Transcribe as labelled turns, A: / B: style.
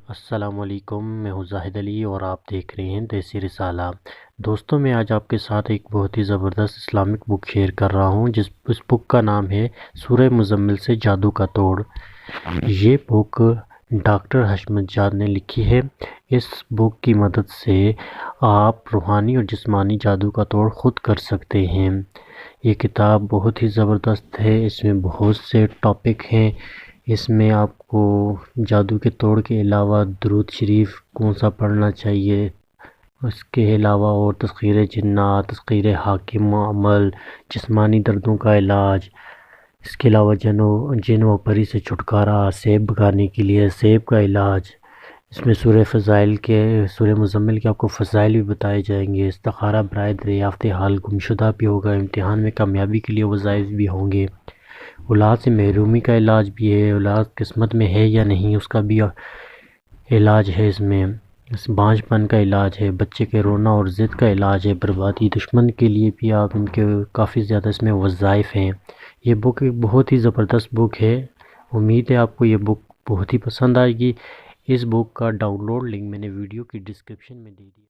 A: السلام علیکم، میں ہوں زاہد علی اور آپ دیکھ رہے ہیں دیسی رسالہ۔ دوستوں، میں آج آپ کے ساتھ ایک بہت ہی زبردست اسلامک بک شیئر کر رہا ہوں اس بک کا نام ہے سورہ مزمل سے جادو کا توڑ۔ یہ بک ڈاکٹر حشمت جاد نے لکھی ہے۔ اس بک کی مدد سے آپ روحانی اور جسمانی جادو کا توڑ خود کر سکتے ہیں۔ یہ کتاب بہت ہی زبردست ہے، اس میں بہت سے ٹاپک ہیں۔ اس میں آپ کو جادو کے توڑ کے علاوہ درود شریف کون سا پڑھنا چاہیے، اس کے علاوہ اور تسخیر جنات، تسخیر حاکم عمل، جسمانی دردوں کا علاج، اس کے علاوہ جن و پری سے چھٹکارا، سیب بگانے کے لیے سیب کا علاج۔ اس میں سورہ مزمل کے آپ کو فضائل بھی بتائے جائیں گے۔ استخارہ برائے دریافت حال گمشدہ بھی ہوگا، امتحان میں کامیابی کے لیے وظائف بھی ہوں گے۔ اولاد سے محرومی کا علاج بھی ہے، اولاد قسمت میں ہے یا نہیں اس کا بھی علاج ہے۔ اس میں بانجھ پن کا علاج ہے، بچے کے رونا اور ضد کا علاج ہے، بربادی دشمن کے لیے بھی آپ ان کے کافی زیادہ اس میں وظائف ہیں۔ یہ بک ایک بہت ہی زبردست بک ہے، امید ہے آپ کو یہ بک بہت ہی پسند آئے گی۔ اس بک کا ڈاؤن لوڈ لنک میں نے ویڈیو کی ڈسکرپشن میں دے دیا۔